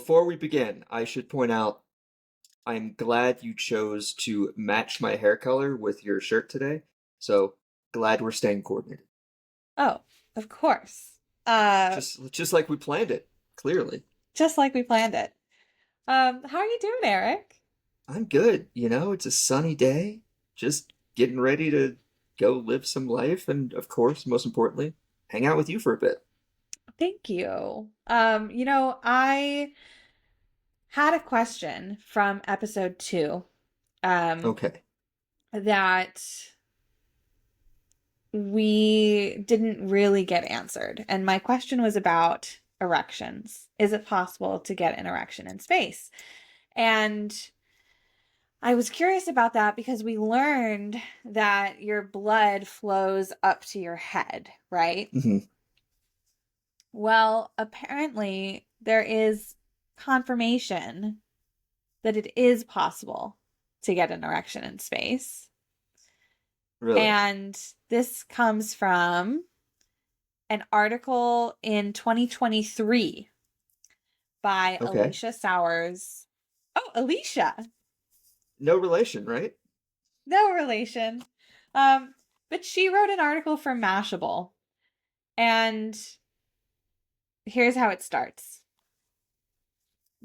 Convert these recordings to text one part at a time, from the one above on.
before we begin, I should point out I'm glad you chose to match my hair color with your shirt today. So glad we're staying coordinated. Oh, of course. Uh, Just like we planned it, clearly. just like we planned it. How are you doing, Eric? I'm good. It's a sunny day. Just getting ready to go live some life and of course, most importantly, hang out with you for a bit. Thank you. I had a question from episode 2, um, Okay. that we didn't really get answered. And my question was about erections. Is it possible to get an erection in space? And I was curious about that because we learned that your blood flows up to your head, right? hmm Well, apparently there is confirmation that it is possible to get an erection in space. Really? And this comes from an article in 2023 by Okay. Alicia Sowers. Oh, Alicia. No relation, right? No relation. Um, but she wrote an article for Mashable. And here's how it starts.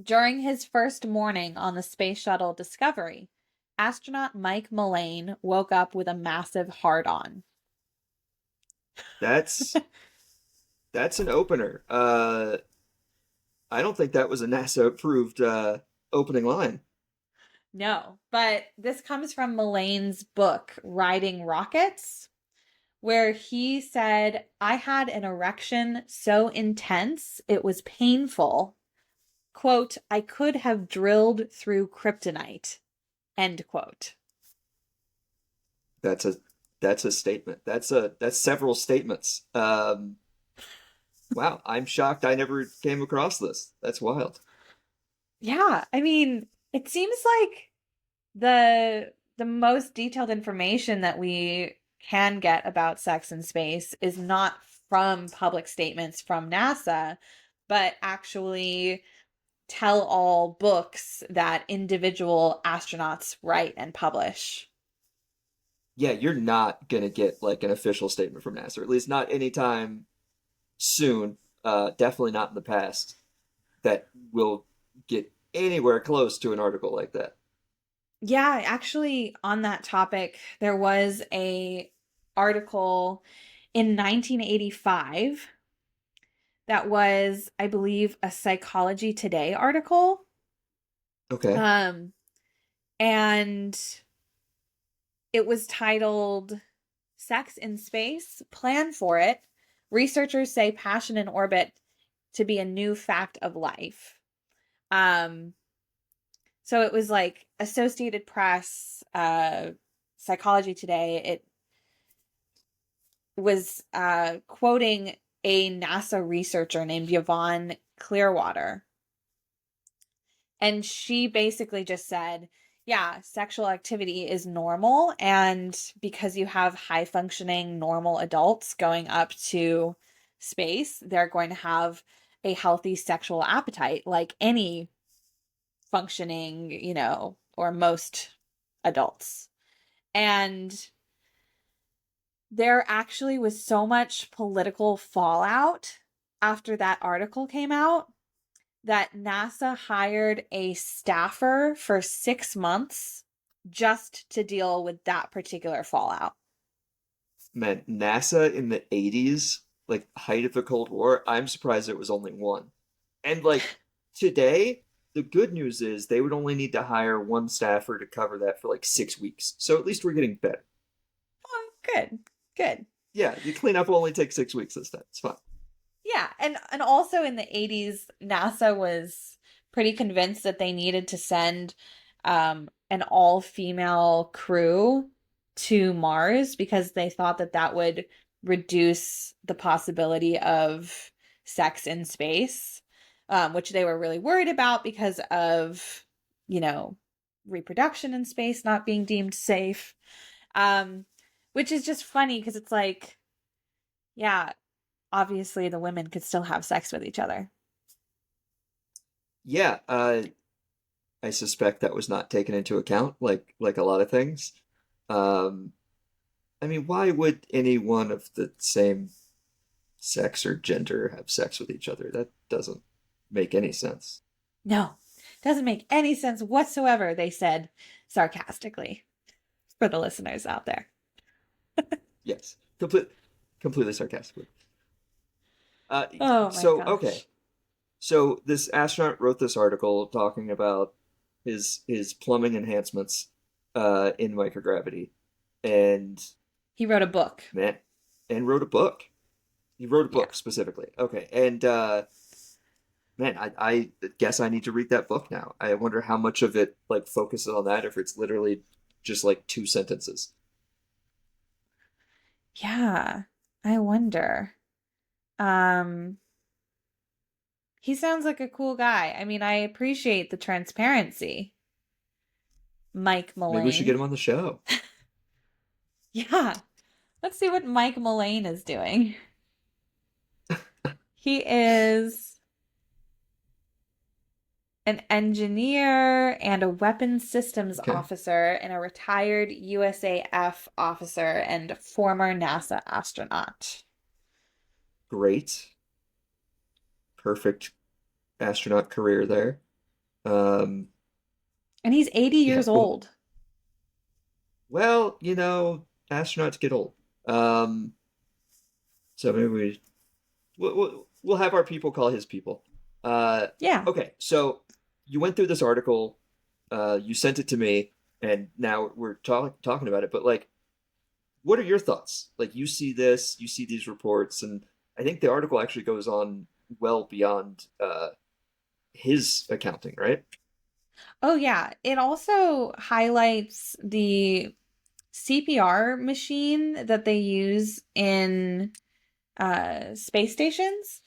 During his first morning on the Space Shuttle Discovery, astronaut Mike Mullane woke up with a massive hard-on. That's that's an opener. I don't think that was a NASA approved opening line. No, but this comes from Mullane's book, Riding Rockets, where he said, I had an erection so intense it was painful. Quote, I could have drilled through kryptonite. End quote. That's a that's a statement. That's several statements. Wow, I'm shocked I never came across this. That's wild. Yeah, I mean, it seems like the most detailed information that we can get about sex in space is not from public statements from NASA, but actually tell all books that individual astronauts write and publish. Yeah, you're not gonna get like an official statement from NASA, or at least not anytime soon. Definitely not in the past that will get anywhere close to an article like that. Yeah, actually on that topic, there was a article in 1985 that was, I believe, a Psychology Today article. Okay. Um, and it was titled Sex in Space, Plan for It. Researchers say passion in orbit to be a new fact of life. Um, so it was like Associated Press, Psychology Today. It was quoting a NASA researcher named Yvonne Clearwater. And she basically just said, yeah, sexual activity is normal. And because you have high functioning normal adults going up to space, they're going to have a healthy sexual appetite like any functioning, or most adults. And there actually was so much political fallout after that article came out that NASA hired a staffer for 6 months just to deal with that particular fallout. Man, NASA in the 80s, like height of the Cold War, I'm surprised it was only one. And like today, the good news is they would only need to hire one staffer to cover that for like 6 weeks. So at least we're getting better. Oh, good. Good. Yeah, the cleanup will only take 6 weeks this time. It's fine. Yeah, and also in the 80s, NASA was pretty convinced that they needed to send an all-female crew to Mars because they thought that that would reduce the possibility of sex in space, which they were really worried about because of, you know, reproduction in space not being deemed safe. Um, which is just funny because it's like, yeah, obviously the women could still have sex with each other. Yeah, I suspect that was not taken into account, like a lot of things. Um, I mean, why would anyone of the same sex or gender have sex with each other? That doesn't make any sense. No, doesn't make any sense whatsoever, they said sarcastically for the listeners out there. Yes, completely sarcastically. Uh, Oh my so okay, gosh. so this astronaut wrote this article talking about his plumbing enhancements in microgravity, and He wrote a book. man, and wrote a book. He wrote a Yeah. book specifically. Okay, and man, I guess I need to read that book now. I wonder how much of it like focuses on that, if it's literally just like two sentences. Yeah. I wonder. Um, he sounds like a cool guy. I mean, I appreciate the transparency. Mike Maybe we should get Mullane. him on the show. Yeah. Let's see what Mike Mullane is doing. He is an engineer and a weapons systems Okay, officer and a retired USAF officer and former NASA astronaut. great, perfect astronaut career there. Um, And he's 80 yeah, years well, old. well, astronauts get old. Um, so maybe we'll have our people call his people. Uh, Yeah. okay, so you went through this article, you sent it to me, and now we're talking about it. But like, what are your thoughts? Like, you see this, you see these reports, and I think the article actually goes on well beyond his accounting, right? Oh, yeah. It also highlights the CPR machine that they use in space stations.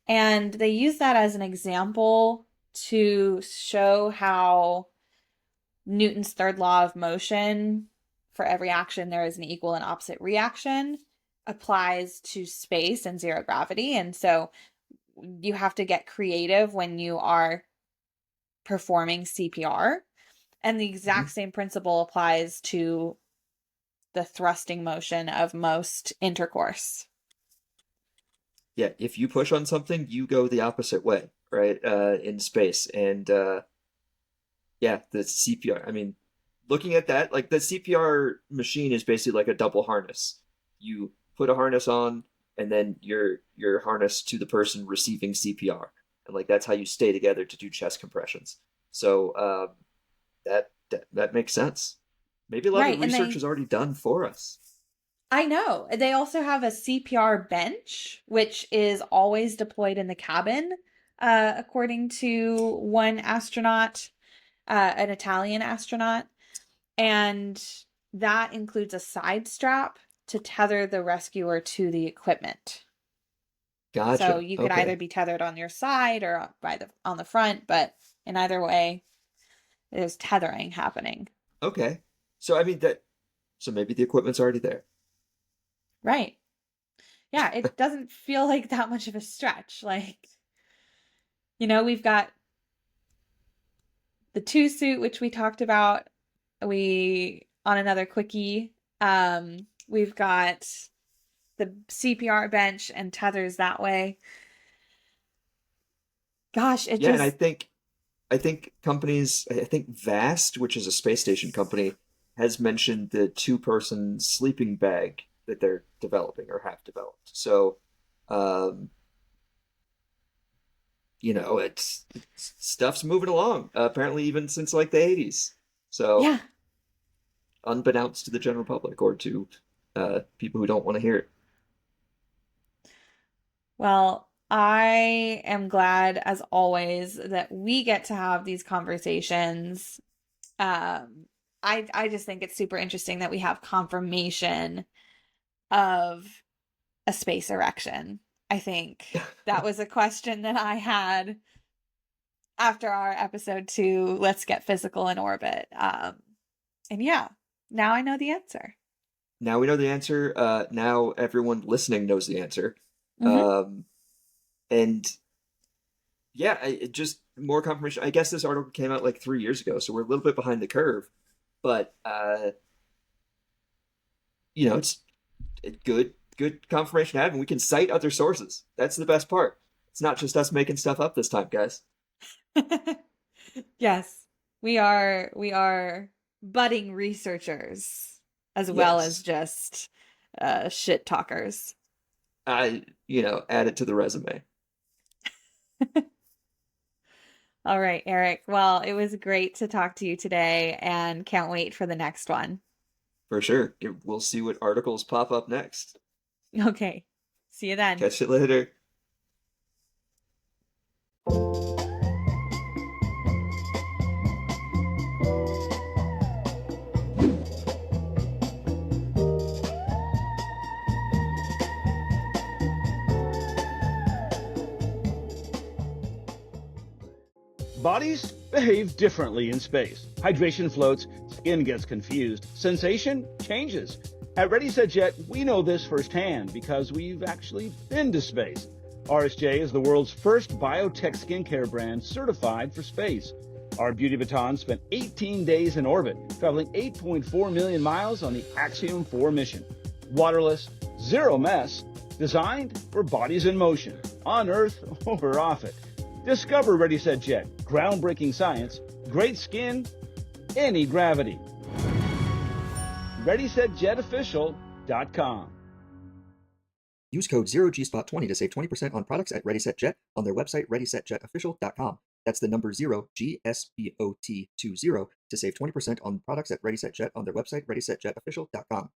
And they use that as an example to show how Newton's third law of motion, for every action, there is an equal and opposite reaction, applies to space and zero gravity. And so you have to get creative when you are performing CPR. And the Mhm. exact same principle applies to the thrusting motion of most intercourse. Yeah, if you push on something, you go the opposite way, right? In space, and yeah, the CPR. I mean, looking at that, like the CPR machine is basically like a double harness. You put a harness on, and then you're harnessed to the person receiving CPR, and like that's how you stay together to do chest compressions. So that makes sense. Maybe a lot of the Right. And research they, is already done for us. I know, they also have a CPR bench, which is always deployed in the cabin, according to one astronaut, an Italian astronaut. And that includes a side strap to tether the rescuer to the equipment. So Gotcha. you could either Okay. be tethered on your side or by the on the front, but in either way, there's tethering happening. Okay. So I mean that. So maybe the equipment's already there. Right. Yeah, it doesn't feel like that much of a stretch. Like, we've got the two suit, which we talked about. We on another quickie. We've got the CPR bench and tethers that way. Gosh, it Yeah, and just I think companies, I think Vast, which is a space station company, has mentioned the two-person sleeping bag that they're developing or have developed. So, um, it's stuff's moving along. Apparently, even since like the 80s. So, yeah. unbeknownst to the general public or to people who don't want to hear it. Well, I am glad as always that we get to have these conversations. Um, I just think it's super interesting that we have confirmation of a space erection. I think that was a question that I had after our episode 2, Let's Get Physical in Orbit. And yeah, now I know the answer. Now we know the answer. Now everyone listening knows the answer. Hmm. Um, and yeah, it just more confirmation. I guess this article came out like 3 years ago, so we're a little bit behind the curve. But it's a good confirmation to have, and we can cite other sources. That's the best part. It's not just us making stuff up this time, guys. Yes, we are budding researchers as well as Yes, just shit talkers. add it to the resume All right, Eric. Well, it was great to talk to you today and can't wait for the next one. for sure. We'll see what articles pop up next. Okay. See you then. Catch you later. Bodies behave differently in space. Hydration floats, skin gets confused, sensation changes. At Ready Set Jet, we know this firsthand because we've actually been to space. RSJ is the world's first biotech skincare brand certified for space. Our Beauty Baton spent 18 days in orbit, traveling 8.4 million miles on the Axiom 4 mission. Waterless, zero mess, designed for bodies in motion, on Earth or off it. Discover Ready Set Jet, groundbreaking science, great skin, any gravity. ReadySetJetOfficial.com. Use code 0GSpot20 to save 20% on products at Ready Set Jet on their website, ReadySetJetOfficial.com. That's the number 0GSPOT20 to save 20% on products at Ready Set Jet on their website, ReadySetJetOfficial.com.